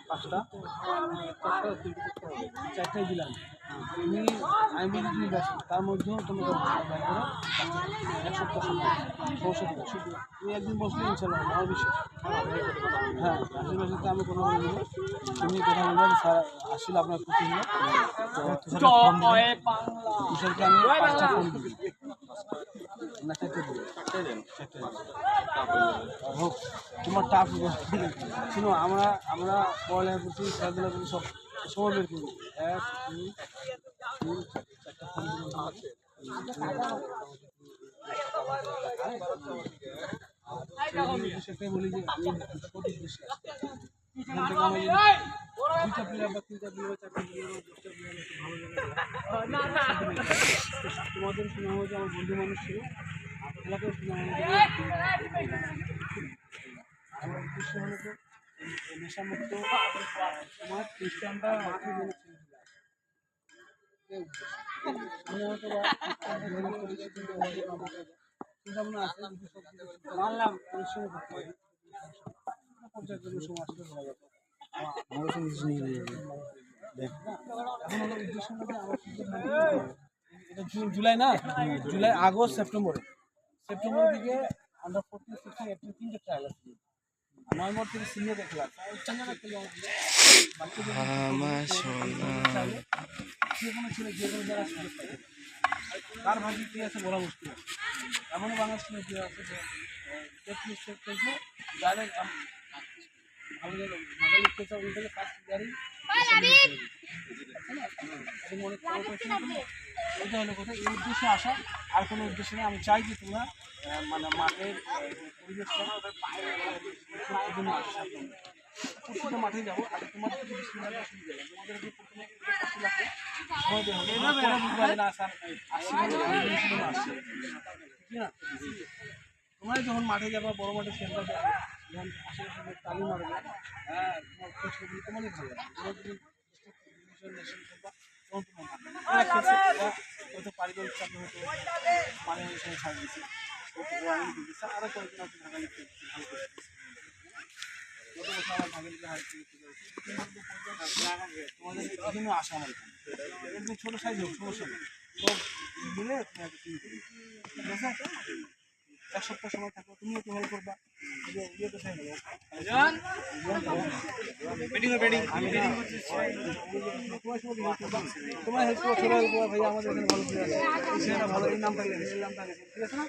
পাঁচটা চারটায় দিলাম তুমি আমি বলি তুমি ব্যস্ত তার মধ্যেও তোমাকে ব্যয় করো এক সপ্তাহ সমস্যা থেকে শুধু তুমি একদিন বসলে ইনশাল্লাহ আমার বিশ্বাস হ্যাঁ আসলে সাথে আমি কথা বলে দেবো তুমি কথা বলবেন স্যার আসলে আপনার খুশি হলো তুষারকে আমি 5টা ফোন দিই না 4টে দিই হোক তোমার টাফ শুনো আমরা পড়ালেখা করছি খেলাধুলা করছি সব সময় বের করি 1 2 3 4টা ফোন সেটাই বলি যে আমি এখান থেকে আমি 2টা প্লেয়ার বা 3টা প্লেয়ার 4টা প্লেয়ার 10টা প্লেয়ার ভালো তোমাদের শোনা হয়েছে আমার বন্ধু মানুষ ছিল এলাকায় শোনা আমার উদ্দেশ্য হলো তো নেশামুক্ত তোমার খ্রিস্টানরা মাঠে আমি হয়তো চিন্তা ভাবনা আছে মানলাম পরিশ্রম করতে পারি পর্যায়ে সময় আসলে ভালো যেত আমার সঙ্গে কিছু নিয়ে দেখ এখন হলো উদ্দেশ্য মধ্যে আমার এটা জুলাই না জুলাই আগস্ট সেপ্টেম্বরের দিকে আন্ডার 14 16 18 3টে ট্রায়াল আছে নভেম্বর থেকে সিনিয়র খেলা যে কোনো ছেলে যে কোনো যারা সুযোগ পাবে কার ভাগ্যে কী আছে বলা মুশকিল এমনও বাংলাদেশ প্লেয়ার আছে যে টেকনিক চেক করছে ডাইরেক্ট ভালো লিখতে ওই থেকে ফার্স্ট গাড়ি এটা হলো কথা এই উদ্দেশ্যে আসা আর কোনো উদ্দেশ্য নেই আমি চাই যে তোমরা মানে মাঠের পরিবেশটা প্রত্যেকটা মাঠে যাবো আর তোমাদের কিছু সুবিধা তোমাদের প্রথমে সময় দেওয়া হবে বুঝতে না স্যার আসছে ঠিক না তোমরা যখন মাঠে যাবা বড় মাঠে সেন্টার যাবে যখন আশেপাশে তালিম মারবে হ্যাঁ তোমার খোঁজ খবর তোমারই ভালো লাগে তোমার যদি হয়তো পারিবারিক চাপে হয়তো মানে হিসেবে ছাড় দিচ্ছে আমি দিচ্ছি আরও কয়েকদিন আছে ঢাকা লিখতে ভালো করে গত বছর আমার ঢাকা লিখতে হার তোমাদের বিভিন্ন আশা আমার একদম ছোটো সাইজ হোক সমস্যা নেই সব মিলে ঠিক আছে 1 সপ্তাহ সময় থাকবে তুমিও একটু হেল্প করবা ইয়ে তো সাইজ তোমার হেল্প করো ভাইয়া আমাদের এখানে ভালো প্লেয়ার আছে ভালো এই নামটা ঠিক আছে না